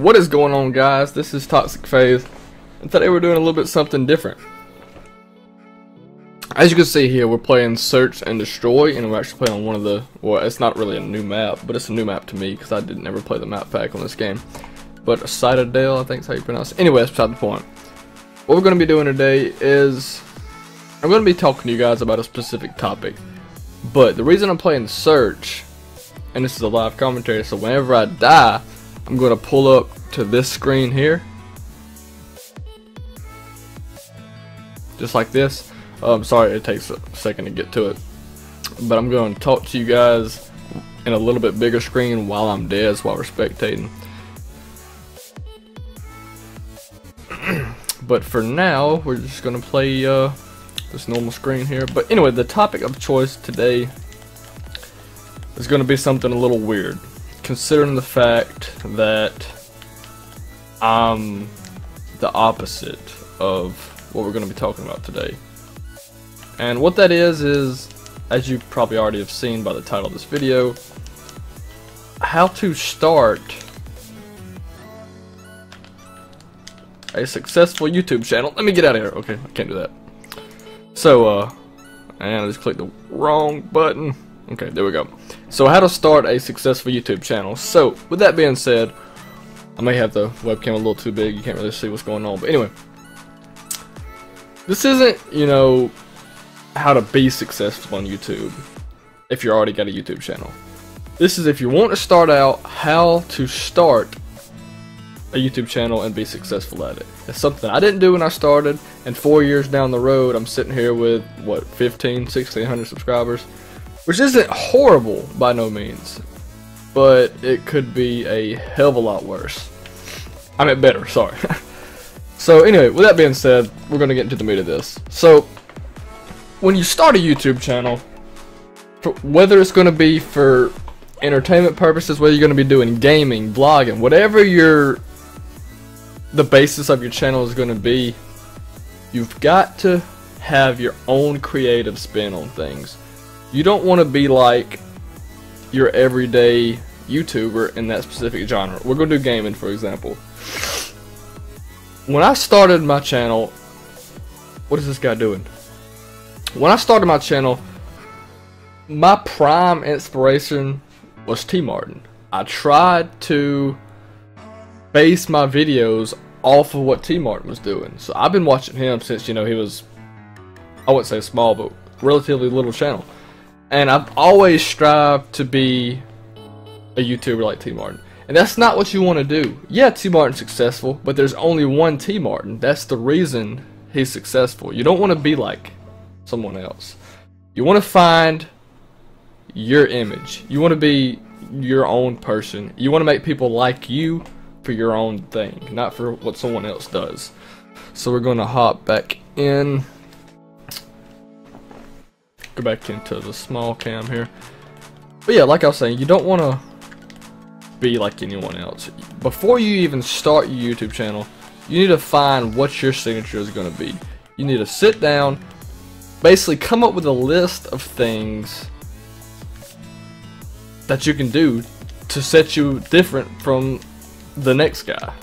What is going on, guys? This is Toxic Phase, and today we're doing a little bit something different. As you can see here, we're playing Search and Destroy, and we're actually playing on one of the, well, it's not really a new map, but it's a new map to me because I didn't ever play the map pack on this game. But Citadel, I think is how you pronounce it. Anyway, that's beside the point. What we're going to be doing today is, I'm going to be talking to you guys about a specific topic. But the reason I'm playing Search, and this is a live commentary, so whenever I die, I'm going to pull up to this screen here. Just like this. Sorry it takes a second to get to it. But I'm going to talk to you guys in a little bit bigger screen while I'm dead, while we're spectating. But for now, we're just going to play this normal screen here. But anyway, the topic of choice today is going to be something a little weird, considering the fact that I'm the opposite of what we're going to be talking about today. And what that is, as you probably already have seen by the title of this video, how to start a successful YouTube channel. Let me get out of here. Okay, I can't do that. So, and I just clicked the wrong button. Okay, there we go. So, how to start a successful YouTube channel. So, with that being said, I may have the webcam a little too big. You can't really see what's going on. But anyway, this isn't, you know, how to be successful on YouTube if you already got a YouTube channel. This is if you want to start out, how to start a YouTube channel and be successful at it. It's something I didn't do when I started, and 4 years down the road, I'm sitting here with, what, 1,600 subscribers, which isn't horrible by no means, but it could be a hell of a lot worse. I meant better, sorry. So anyway, with that being said, we're going to get into the meat of this. So, when you start a YouTube channel, whether it's going to be for entertainment purposes, whether you're going to be doing gaming, vlogging, whatever the basis of your channel is going to be, you've got to have your own creative spin on things. You don't want to be like your everyday YouTuber in that specific genre. We're going to do gaming, for example. When I started my channel, what is this guy doing? When I started my channel, my prime inspiration was T Martin. I tried to base my videos off of what T Martin was doing. So I've been watching him since, you know, he was, I wouldn't say small, but relatively little channel. And I've always strived to be a YouTuber like T Martin. And that's not what you want to do. Yeah, T Martin's successful, but there's only one T Martin. That's the reason he's successful. You don't want to be like someone else. You want to find your image. You want to be your own person. You want to make people like you for your own thing, not for what someone else does. So we're going to hop back in. Go back into the small cam here. But yeah, like I was saying, you don't want to be like anyone else. Before you even start your YouTube channel, you need to find what your signature is going to be. You need to sit down, basically come up with a list of things that you can do to set you different from the next guy.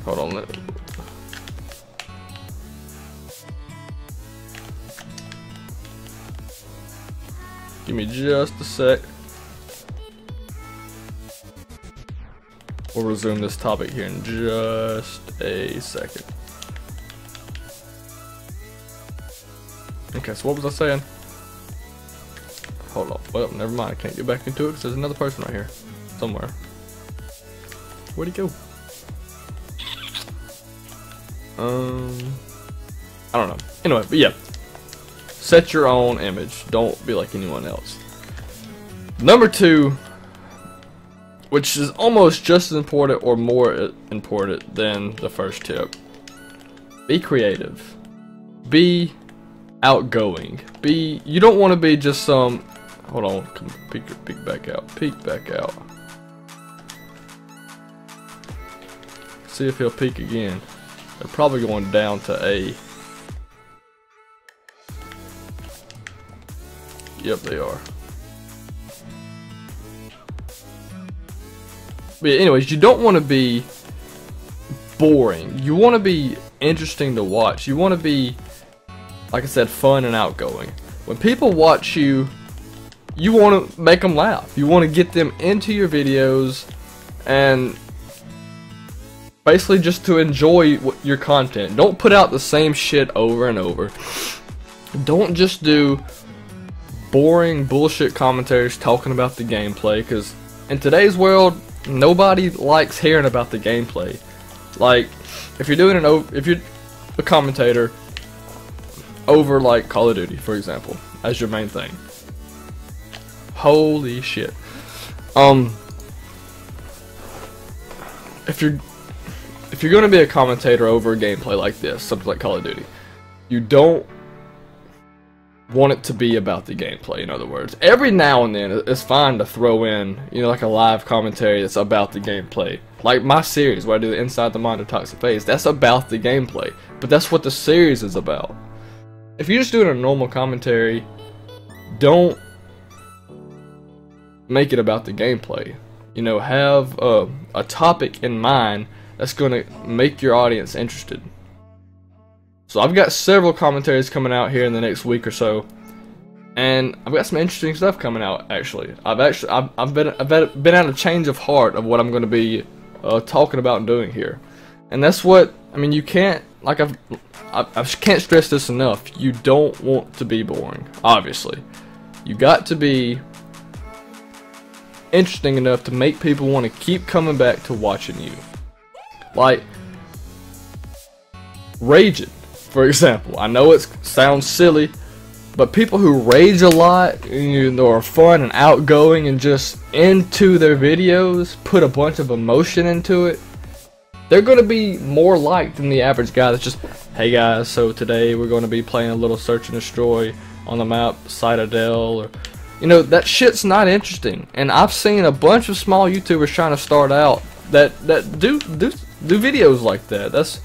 Hold on. Give me just a sec. We'll resume this topic here in just a second. Okay, so what was I saying? Hold on. Well, never mind. I can't get back into it because there's another person right here. Somewhere. Where'd he go? I don't know. Anyway, but yeah. Set your own image. Don't be like anyone else. Number 2, which is almost just as important or more important than the first tip. Be creative. Be outgoing. You don't want to be just some, hold on, peek back out. Peek back out. See if he'll peek again. They're probably going down to A. Yep, they are. But anyways, you don't want to be boring. You want to be interesting to watch. You want to be, like I said, fun and outgoing. When people watch you, you want to make them laugh. You want to get them into your videos and basically just to enjoy your content. Don't put out the same shit over and over. Don't just do boring bullshit commentaries talking about the gameplay, because in today's world, nobody likes hearing about the gameplay. Like, if you're doing if you're a commentator over like Call of Duty, for example, as your main thing, holy shit. If you're gonna be a commentator over a gameplay like this, something like Call of Duty, you don't want it to be about the gameplay. In other words, every now and then it's fine to throw in, you know, like a live commentary that's about the gameplay. Like my series where I do the Inside the Mind of Toxic Phase, that's about the gameplay, but that's what the series is about. If you're just doing a normal commentary, don't make it about the gameplay. You know, have a topic in mind that's going to make your audience interested. So I've got several commentaries coming out here in the next week or so, and I've got some interesting stuff coming out. Actually, I've been at a change of heart of what I'm going to be talking about and doing here, and that's what I mean. You can't, like I can't stress this enough. You don't want to be boring. Obviously, you got to be interesting enough to make people want to keep coming back to watching you. Like raging, for example. I know it sounds silly, but people who rage a lot, you know, are fun and outgoing and just into their videos, put a bunch of emotion into it, they're going to be more liked than the average guy that's just, hey guys, so today we're going to be playing a little Search and Destroy on the map Citadel, or, you know, that shit's not interesting. And I've seen a bunch of small YouTubers trying to start out that do videos like that. That's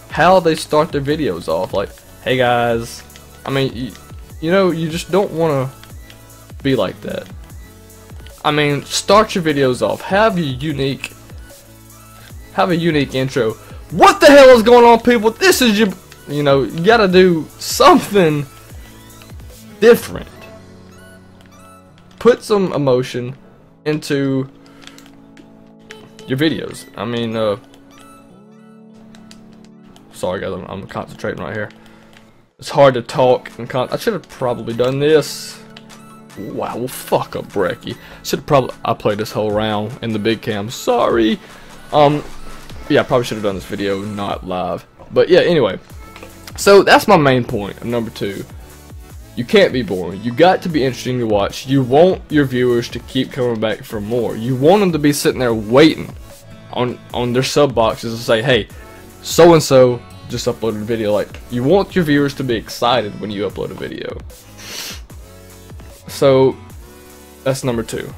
how they start their videos off, like, hey guys. I mean, you know, you just don't want to be like that. I mean, start your videos off, have a unique intro. What the hell is going on, people? This is your, you know, you gotta do something different. Put some emotion into your videos. I mean, sorry guys, I'm concentrating right here. It's hard to talk and I should have probably done this. Wow, well, fuck up, Brecky. I played this whole round in the big cam. Sorry. Yeah, I probably should have done this video not live. But yeah, anyway. So that's my main point of number 2. You can't be boring. You got to be interesting to watch. You want your viewers to keep coming back for more. You want them to be sitting there waiting on their sub boxes to say, hey, so and so just uploaded a video. Like, you want your viewers to be excited when you upload a video. So that's number 2.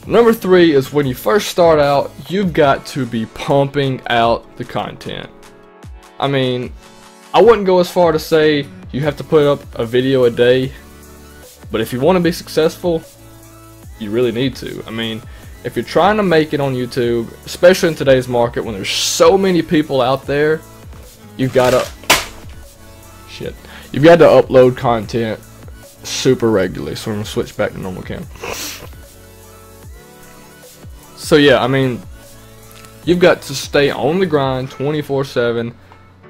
Number 3 is when you first start out, you've got to be pumping out the content. I mean, I wouldn't go as far to say you have to put up a video a day, but if you want to be successful, you really need to. I mean, if you're trying to make it on YouTube, especially in today's market when there's so many people out there, you've got to upload content super regularly. So I'm gonna switch back to normal cam. So yeah, I mean, you've got to stay on the grind 24/7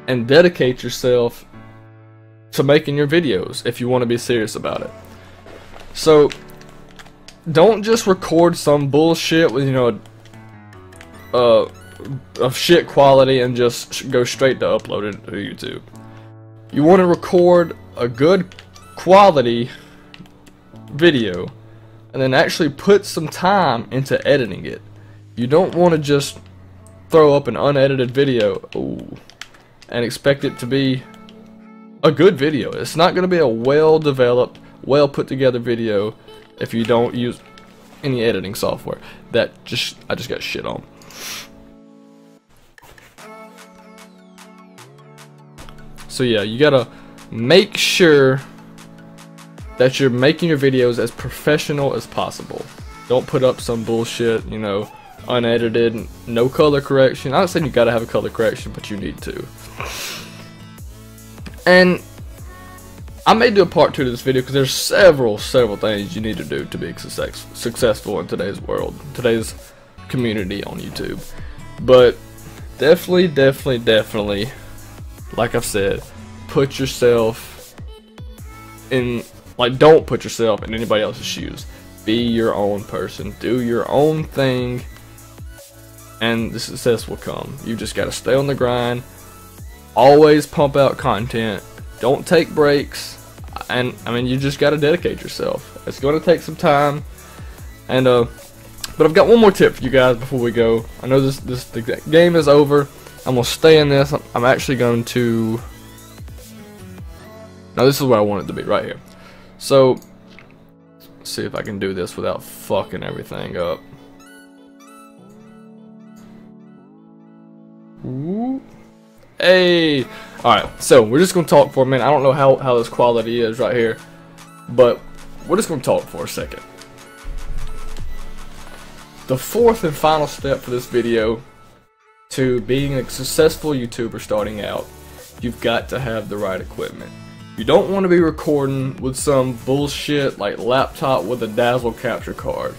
and dedicate yourself to making your videos if you want to be serious about it. So don't just record some bullshit with, you know, of shit quality and just go straight to upload it to YouTube. You want to record a good quality video and then actually put some time into editing it. You don't want to just throw up an unedited video and expect it to be a good video. It's not going to be a well developed, well put together video if you don't use any editing software. I just got shit on. So yeah, you gotta make sure that you're making your videos as professional as possible. Don't put up some bullshit, you know, unedited, no color correction. I'm not saying you gotta have a color correction, but you need to. And I may do a part 2 to this video because there's several things you need to do to be successful in today's world, today's community on YouTube. But definitely, like I've said, put yourself in, like, don't put yourself in anybody else's shoes. Be your own person, do your own thing, and the success will come. You just gotta stay on the grind, always pump out content, don't take breaks. And I mean, you just got to dedicate yourself. It's going to take some time, and but I've got one more tip for you guys before we go. I know the game is over. I'm gonna stay in this. I'm actually going to. Now this is where I want it to be, right here. So let's see if I can do this without fucking everything up. Ooh. Hey, alright, so we're just going to talk for a minute. I don't know how this quality is right here, but we're just going to talk for a second. The fourth and final step for this video to being a successful YouTuber starting out, you've got to have the right equipment. You don't want to be recording with some bullshit like laptop with a Dazzle capture card.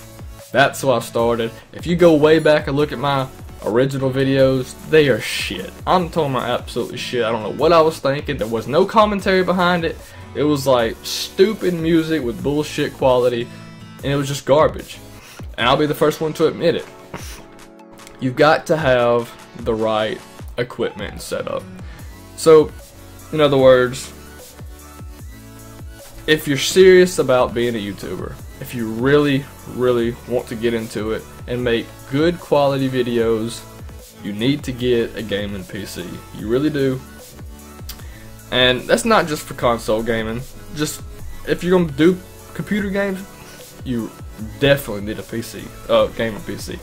That's how I started. If you go way back and look at my original videos, they are shit. I'm talking about absolutely shit. I don't know what I was thinking. There was no commentary behind it. It was like stupid music with bullshit quality, and it was just garbage. And I'll be the first one to admit it. You've got to have the right equipment and setup. So, in other words, if you're serious about being a YouTuber, if you really want to get into it and make good quality videos, you need to get a gaming PC. You really do. And that's not just for console gaming. Just if you're gonna do computer games, you definitely need a PC, gaming PC.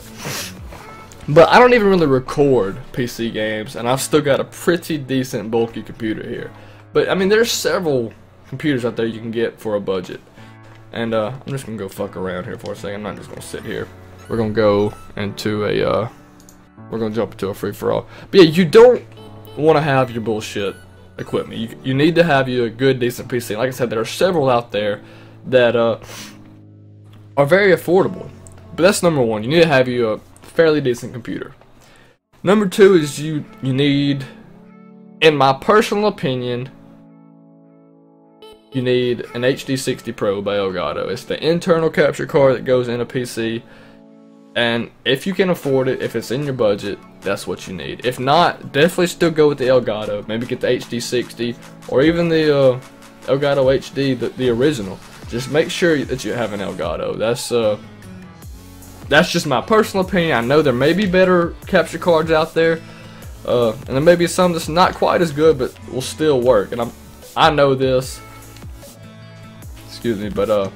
But I don't even really record PC games, and I've still got a pretty decent bulky computer here. But I mean, there's several computers out there you can get for a budget. And I'm just gonna go fuck around here for a second. I'm not just gonna sit here. We're gonna go into a we're gonna jump into a free-for-all. But yeah, you don't want to have your bullshit equipment. You need to have you a good, decent PC. Like I said, there are several out there that are very affordable. But that's number one. You need to have you a fairly decent computer. Number two is you need, in my personal opinion, you need an HD60 Pro by Elgato. It's the internal capture card that goes in a PC, and if you can afford it, if it's in your budget, that's what you need. If not, definitely still go with the Elgato. Maybe get the HD60 or even the Elgato HD, the original. Just make sure that you have an Elgato. That's just my personal opinion. I know there may be better capture cards out there, and there may be some that's not quite as good, but will still work. And I know this. Excuse me, but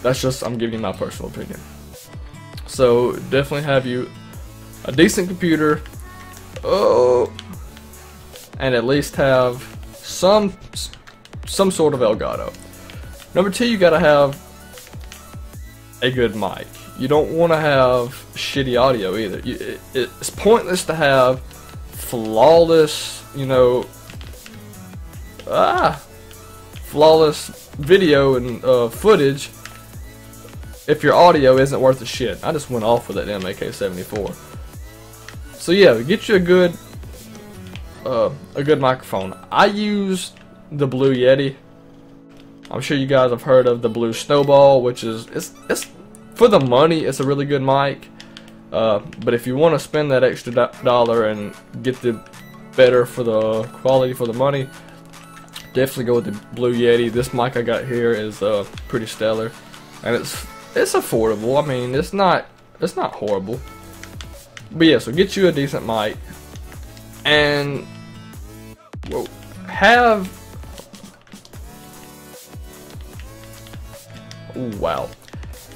that's just, I'm giving you my personal opinion. So definitely have you a decent computer, and at least have some sort of Elgato. Number two, you gotta have a good mic. You don't want to have shitty audio either. It's pointless to have flawless, flawless video and footage if your audio isn't worth a shit. I just went off with that damn AK-74. So yeah, get you a good microphone. I use the Blue Yeti. I'm sure you guys have heard of the Blue Snowball, which is it's for the money. It's a really good mic. But if you want to spend that extra dollar and get the better for the quality for the money, definitely go with the Blue Yeti. This mic I got here is pretty stellar, and it's affordable. I mean, it's not horrible. But yeah, so get you a decent mic, and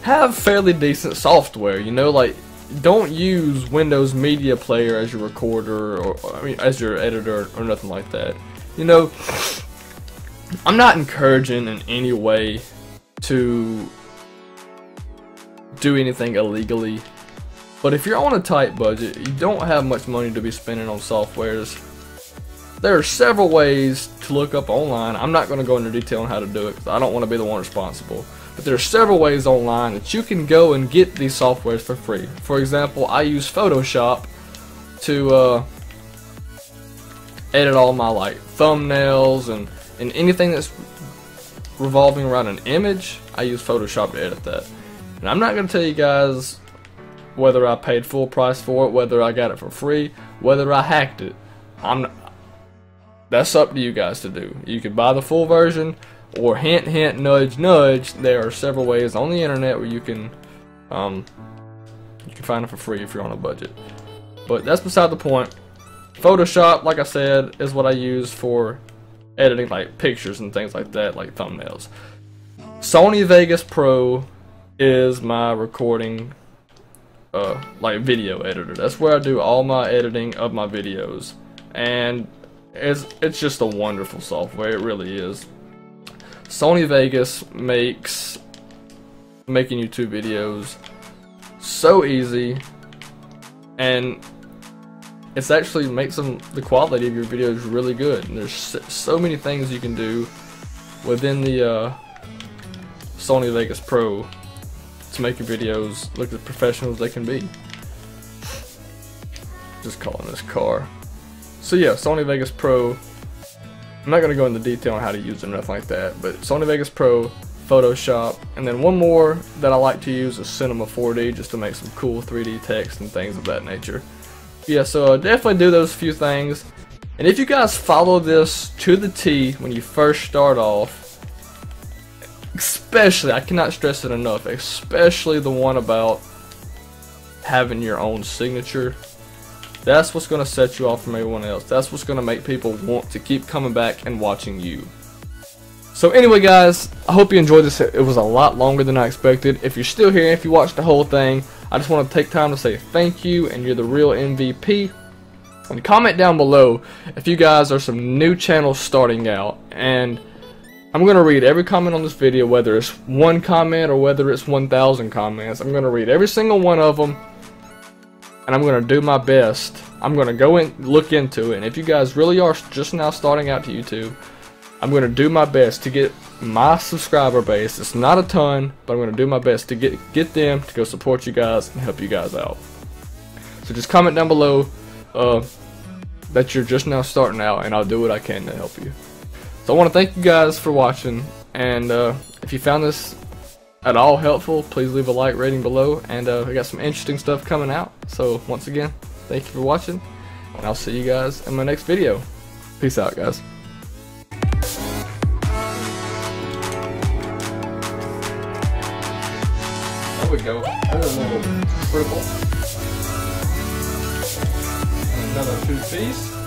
have fairly decent software. Like, don't use Windows Media Player as your recorder, or I mean as your editor, or nothing like that. I'm not encouraging in any way to do anything illegally, But if you're on a tight budget, you don't have much money to be spending on softwares, there are several ways to look up online. I'm not going to go into detail on how to do it because I don't want to be the one responsible. But there are several ways online that you can go and get these softwares for free. For example, I use Photoshop to edit all my like thumbnails and anything that's revolving around an image. I use Photoshop to edit that. And I'm not going to tell you guys whether I paid full price for it, whether I got it for free, whether I hacked it. That's up to you guys to do. You could buy the full version, or hint, hint, nudge, nudge. There are several ways on the internet where you can find it for free if you're on a budget. But that's beside the point. Photoshop, like I said, is what I use for editing like pictures and things like that, like thumbnails. Sony Vegas Pro is my recording, like video editor. That's where I do all my editing of my videos, and it's just a wonderful software. It really is. Sony Vegas makes making YouTube videos so easy, and it's actually makes the quality of your videos really good. And there's so many things you can do within the Sony Vegas Pro to make your videos look as professional as they can be. Just calling this car. So yeah, Sony Vegas Pro. I'm not going to go into detail on how to use it or nothing like that, but Sony Vegas Pro, Photoshop, and then one more that I like to use is Cinema 4D, just to make some cool 3D text and things of that nature. Yeah, so definitely do those few things. And if you guys follow this to the T when you first start off, especially, I cannot stress it enough, especially the one about having your own signature, that's what's going to set you off from everyone else. That's what's going to make people want to keep coming back and watching you. So anyway guys, I hope you enjoyed this. It was a lot longer than I expected. If you're still here, if you watched the whole thing, I just want to take time to say thank you, and you're the real MVP. And comment down below if you guys are some new channels starting out. And I'm going to read every comment on this video, whether it's one comment or whether it's 1,000 comments. I'm going to read every single one of them, and I'm going to do my best. I'm going to go in, look into it, and if you guys really are just now starting out to YouTube, I'm going to do my best to get my subscriber base. It's not a ton, but I'm going to do my best to get them to go support you guys and help you guys out. So just comment down below that you're just now starting out, and I'll do what I can to help you. So I want to thank you guys for watching, and if you found this at all helpful, please leave a like rating below, and I got some interesting stuff coming out. So once again, thank you for watching, and I'll see you guys in my next video. Peace out, guys. There we go. There's a little sprinkle. And another 2 piece.